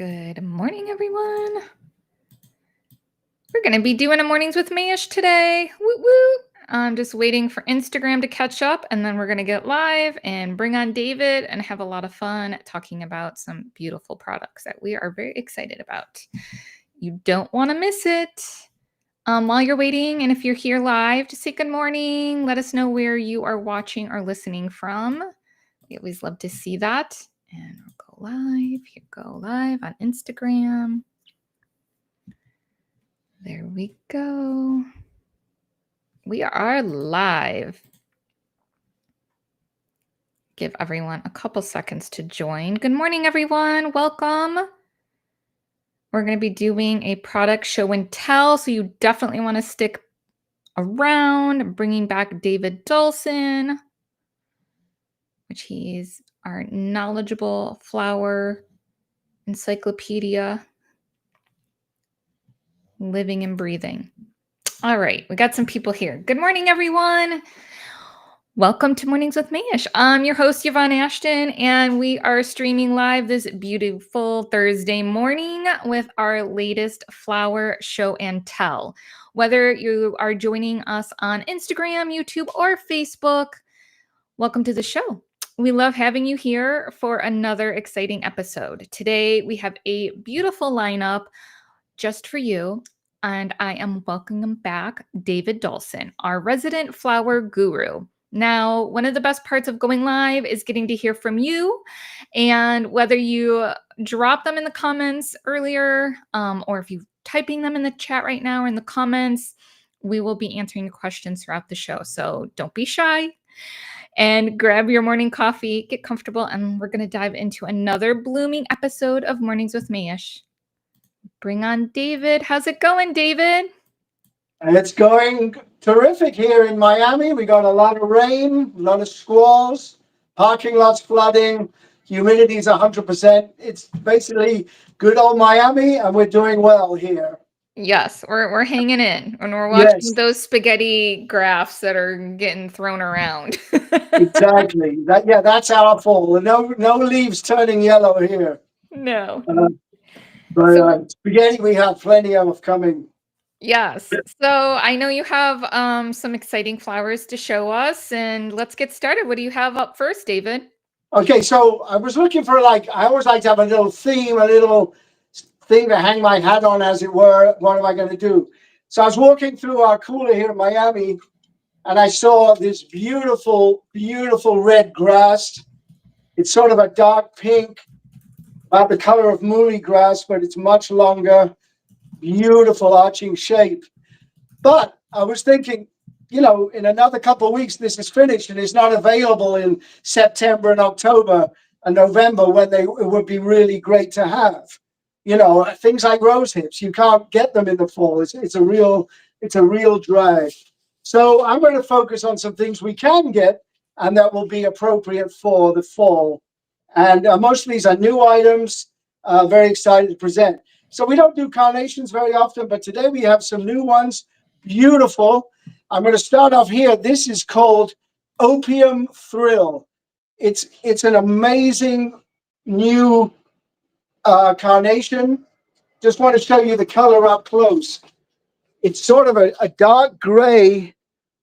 Good morning, everyone. We're going to be doing a Mornings with Mayesh today. Woo woo. I'm just waiting for Instagram to catch up, and then we're going to get live and bring on David and have a lot of fun talking about some beautiful products that we are very excited about. You don't want to miss it. While you're waiting, and if you're here live, just say good morning. Let us know where you are watching or listening from. We always love to see that. And we'll go live. Here, go live on Instagram. There we go. We are live. Give everyone a couple seconds to join. Good morning, everyone. Welcome. We're going to be doing a product show and tell, so you definitely want to stick around. I'm bringing back David Dahlson, which he's our knowledgeable flower encyclopedia, living and breathing. All right, we got some people here. Good morning, everyone. Welcome to Mornings with Mayesh. I'm your host, Yvonne Ashton, and we are streaming live this beautiful Thursday morning with our latest flower show and tell. Whether you are joining us on Instagram, YouTube, or Facebook, welcome to the show. We love having you here for another exciting episode. Today, we have a beautiful lineup just for you, and I am welcoming back David Dahlson, our resident flower guru. Now, one of the best parts of going live is getting to hear from you, and whether you drop them in the comments earlier, or if you're typing them in the chat right now or in the comments, we will be answering your questions throughout the show. So don't be shy. And grab your morning coffee, get comfortable, and we're going to dive into another blooming episode of Mornings with Mayesh. Bring on David. How's it going, David? It's going terrific here in Miami. We got a lot of rain, a lot of squalls, parking lots flooding, humidity is 100%. It's basically good old Miami, and we're doing well here. Yes, we're hanging in, and we're watching those spaghetti graphs that are getting thrown around. Exactly. That's our fall. No leaves turning yellow here. No. But spaghetti we have plenty of coming. Yes. So I know you have some exciting flowers to show us, and let's get started. What do you have up first, David? Okay, so I was looking for, I always like to have a little theme, a little thing to hang my hat on, as it were. What am I going to do? So I was walking through our cooler here in Miami, and I saw this beautiful, beautiful red grass. It's sort of a dark pink, about the color of mooly grass, but it's much longer, beautiful arching shape. But I was thinking, in another couple of weeks, this is finished and it's not available in September and October and November, when it would be really great to have. Things like rose hips, you can't get them in the fall. It's a real drag. So I'm going to focus on some things we can get and that will be appropriate for the fall. And most of these are new items. Very excited to present. So we don't do carnations very often, but today we have some new ones. Beautiful. I'm going to start off here. This is called Opium Thrill. It's an amazing new carnation. Just want to show you the color up close. It's sort of a dark gray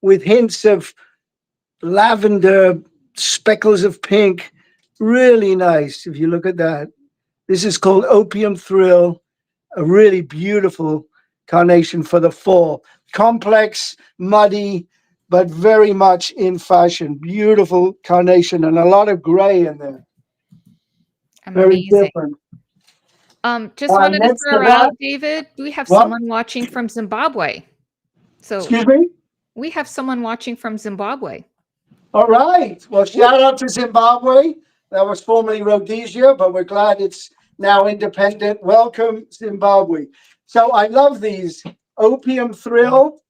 with hints of lavender, speckles of pink. Really nice, if you look at that. This is called Opium Thrill, a really beautiful carnation for the fall. Complex, muddy, but very much in fashion. Beautiful carnation and a lot of gray in there. Amazing. Very different. Just wanted to throw out, David, we have someone watching from Zimbabwe. So excuse me? We have someone watching from Zimbabwe. All right. Well, shout out to Zimbabwe. That was formerly Rhodesia, but we're glad it's now independent. Welcome, Zimbabwe. So I love these. Opium Thrill.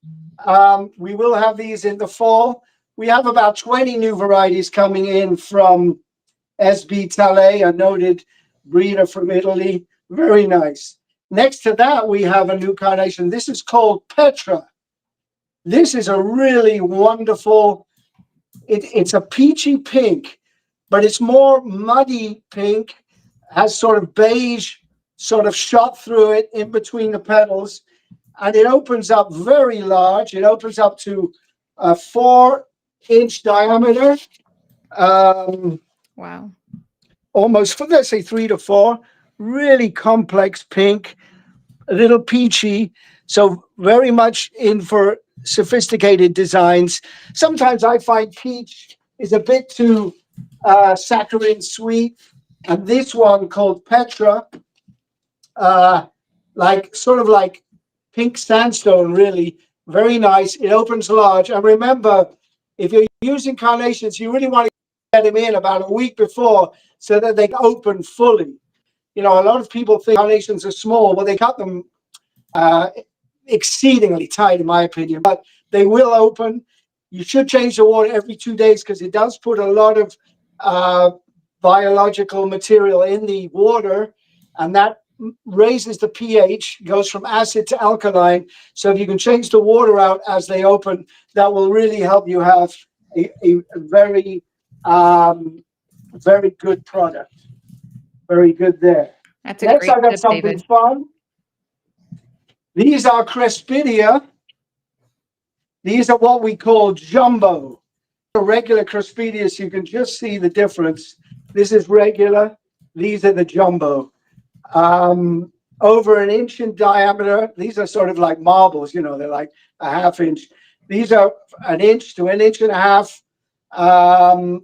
We will have these in the fall. We have about 20 new varieties coming in from SB Tale, a noted breeder from Italy. Very nice. Next to that, we have a new carnation. This is called Petra. This is a really wonderful, it's a peachy pink, but it's more muddy pink, has sort of beige sort of shot through it in between the petals, and it opens up very large. It opens up to a 4-inch diameter. Wow. Almost, let's say 3 to 4. Really complex pink, a little peachy. So very much in for sophisticated designs. Sometimes I find peach is a bit too saccharine sweet. And this one called Petra, like sort of like pink sandstone, really very nice. It opens large. And remember, if you're using carnations, you really want to get them in about a week before so that they open fully. You know, a lot of people think carnations are small, but they cut them exceedingly tight, in my opinion. But they will open. You should change the water every 2 days because it does put a lot of biological material in the water, and that raises the pH, goes from acid to alkaline. So if you can change the water out as they open, that will really help you have a very, very good product. Very good there. That's a Next, great I got tip, something David. fun. These are Crespidia. These are what we call jumbo. A regular Crespidias, you can just see the difference. This is regular. These are the jumbo. Over 1 inch in diameter. These are sort of like marbles, you know, they're like a ½ inch. These are 1 inch to 1.5 inches,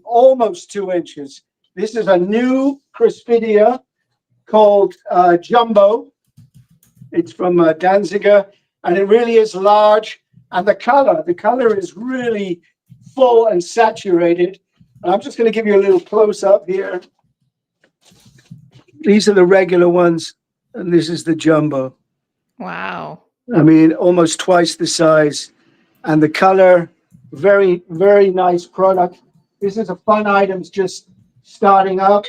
almost 2 inches. This is a new Crespidia called Jumbo. It's from Danziger, and it really is large. And the color is really full and saturated. And I'm just going to give you a little close up here. These are the regular ones, and this is the Jumbo. Wow. I mean, almost twice the size, and the color, very, very nice product. This is a fun item, just starting up.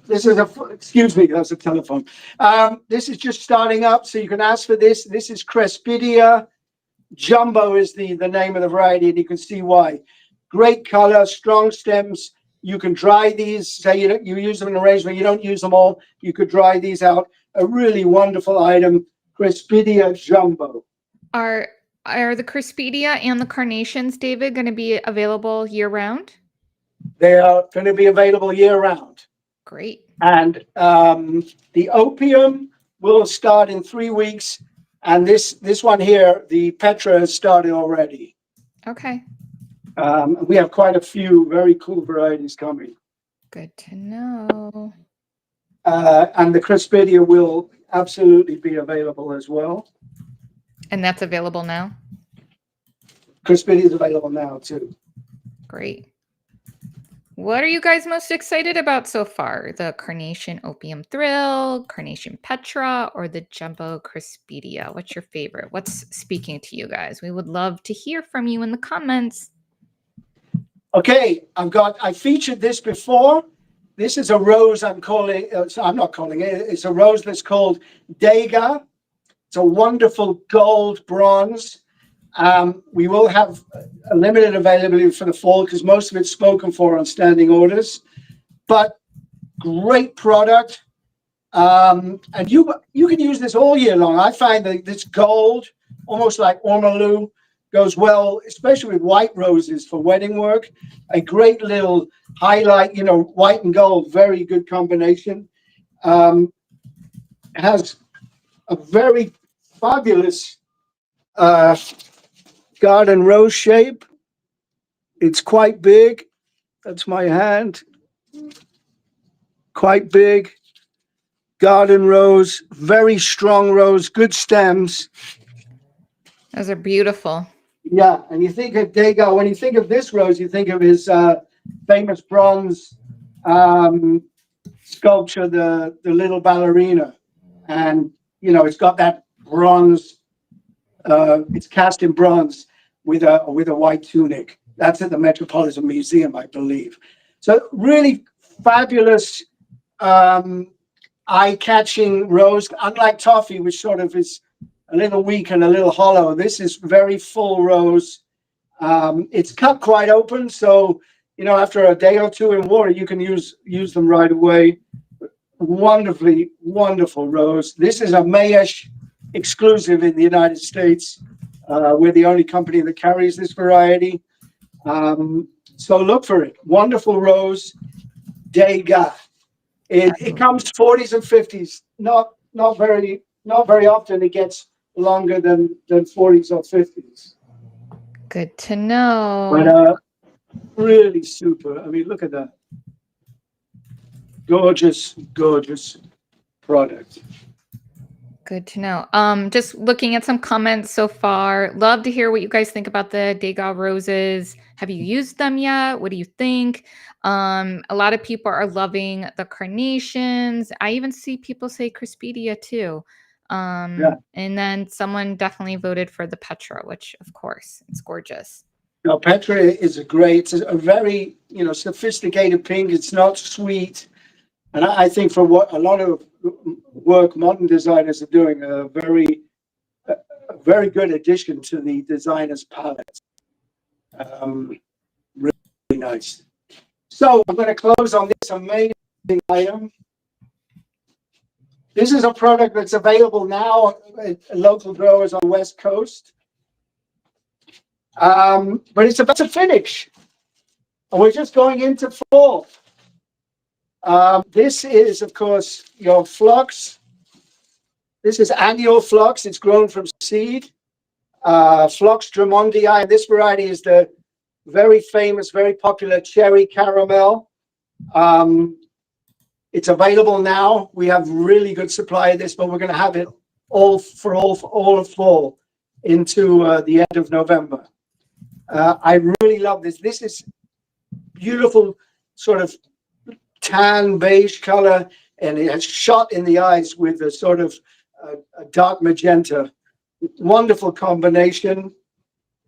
This is excuse me, that's a telephone. This is just starting up, so you can ask for this. This is Crespidia. Jumbo is the name of the variety, and you can see why. Great color, strong stems. You can dry these. Say you use them in a range, but you don't use them all. You could dry these out. A really wonderful item, Crespidia Jumbo. Are the Crispidia and the carnations, David, going to be available year round? They are going to be available year round. Great. And the opium will start in 3 weeks. And this one here, the Petra, has started already. Okay. We have quite a few very cool varieties coming. Good to know. And the Crespidia will absolutely be available as well. And that's available now? Crespidia is available now too. Great. What are you guys most excited about so far? The Carnation Opium Thrill, Carnation Petra, or the Jumbo Crespidia? What's your favorite? What's speaking to you guys? We would love to hear from you in the comments. Okay, I featured this before. This is a rose I'm not calling it. It's a rose that's called Dega. It's a wonderful gold bronze. We will have a limited availability for the fall because most of it's spoken for on standing orders. But great product. And you can use this all year long. I find that this gold, almost like ormolu, goes well, especially with white roses for wedding work. A great little highlight, you know, white and gold, very good combination. It has a very fabulous garden rose shape. It's quite big. That's my hand. Quite big. Garden rose, very strong rose, good stems. Those are beautiful. Yeah, and you think of Dega, when you think of this rose, you think of his famous bronze sculpture, the little ballerina. And, you know, it's got that bronze, it's cast in bronze with a white tunic. That's at the Metropolitan Museum, I believe. So really fabulous, eye-catching rose, unlike toffee, which sort of is a little weak and a little hollow. This is very full rose. It's cut quite open, so after a day or two in water, you can use them right away. Wonderfully wonderful rose. This is a Mayesh exclusive in the United States. We're the only company that carries this variety. So look for it. Wonderful rose, Degas. It comes 40s and 50s. Not very often it gets longer than 40s or 50s. Good to know. But really super. I mean, look at that. Gorgeous, gorgeous product. Good to know. Just looking at some comments so far. Love to hear what you guys think about the Degas roses. Have you used them yet? What do you think? A lot of people are loving the carnations. I even see people say Crispidia too. Yeah. And then someone definitely voted for the Petra, which of course it's gorgeous. No, Petra is it's a very, sophisticated pink. It's not sweet. And I think for what a lot of work modern designers are doing, a very good addition to the designer's palette. Really nice. So I'm going to close on this amazing item. This is a product that's available now at local growers on the West Coast. But it's about to finish. And we're just going into fall. This is, of course, your phlox. This is annual phlox. It's grown from seed. Phlox Drumondii. And this variety is the very famous, very popular cherry caramel. It's available now. We have really good supply of this, but we're going to have it all of fall into the end of November. I really love this. This is beautiful, sort of tan beige color, and it has shot in the eyes with a sort of a dark magenta. Wonderful combination.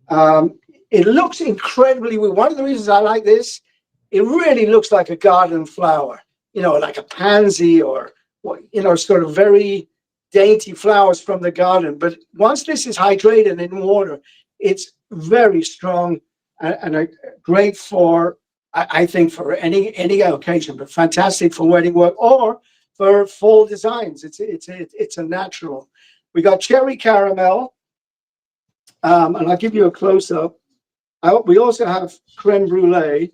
It looks incredibly well. One of the reasons I like this, it really looks like a garden flower, like a pansy or, sort of very dainty flowers from the garden. But once this is hydrated in water, it's very strong and great for, I think, for any occasion, but fantastic for wedding work or for fall designs. It's a natural. We got cherry caramel, and I'll give you a close up. We also have creme brulee.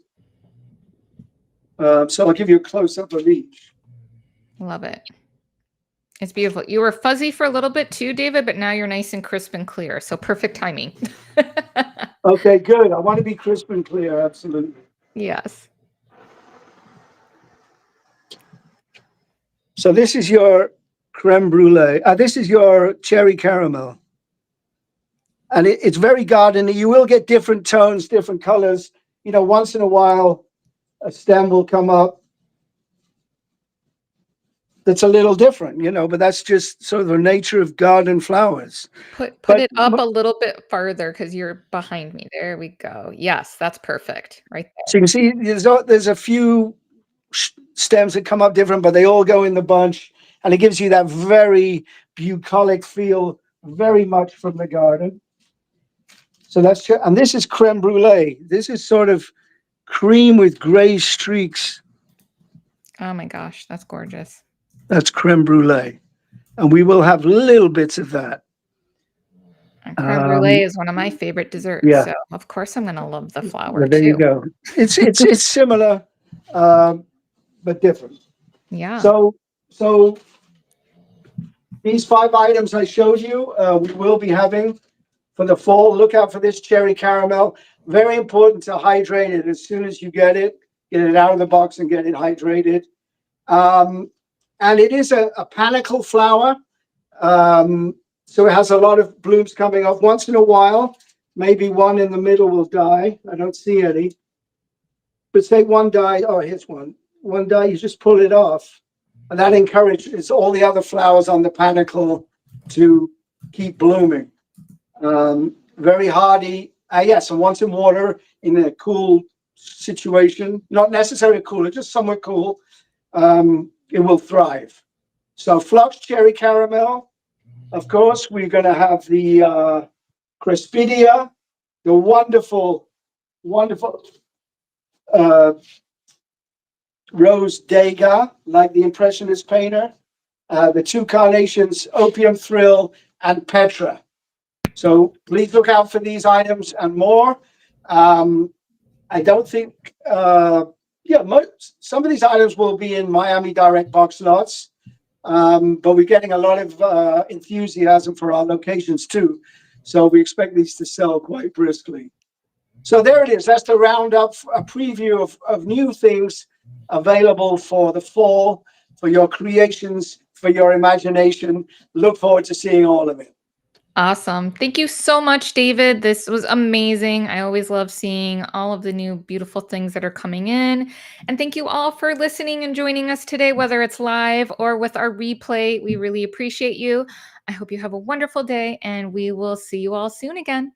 So I'll give you a close up of each. Love it. It's beautiful. You were fuzzy for a little bit too, David, but now you're nice and crisp and clear. So perfect timing. Okay, good. I want to be crisp and clear. Absolutely. Yes. So this is your creme brulee. This is your cherry caramel. And it's very gardeny. You will get different tones, different colors. Once in a while, a stem will come up that's a little different, but that's just sort of the nature of garden flowers. Put it up a little bit farther because you're behind me. There we go. Yes, that's perfect. Right there. So you can see there's a few stems that come up different, but they all go in the bunch, and it gives you that very bucolic feel, very much from the garden. So and this is creme brulee. This is sort of cream with gray streaks. Oh my gosh, that's gorgeous. That's creme brulee. And we will have little bits of that. And creme brulee is one of my favorite desserts. Yeah. So of course I'm going to love the flower there too. You go. It's similar, but different. Yeah. So these 5 items I showed you, we will be having for the fall. Look out for this cherry caramel. Very important to hydrate it as soon as you get it out of the box and get it hydrated. And it is a panicle flower. So it has a lot of blooms coming off. Once in a while, maybe one in the middle will die. I don't see any. But say one died. Oh, here's one. One died, you just pull it off. And that encourages all the other flowers on the panicle to keep blooming. Very hardy. Yes, and once in water in a cool situation, not necessarily cooler, just somewhere cool, it will thrive. So phlox cherry caramel. Of course, we're going to have the Crispidia, the wonderful uh, Rose Degas, like the Impressionist painter, the two carnations, Opium Thrill and Petra. So please look out for these items and more. Um, I don't think, yeah, some of these items will be in Miami Direct box lots, but we're getting a lot of enthusiasm for our locations too. So we expect these to sell quite briskly. So there it is. That's the roundup, a preview of new things available for the fall, for your creations, for your imagination. Look forward to seeing all of it. Awesome. Thank you so much, David. This was amazing. I always love seeing all of the new beautiful things that are coming in. And thank you all for listening and joining us today, whether it's live or with our replay. We really appreciate you. I hope you have a wonderful day, and we will see you all soon again.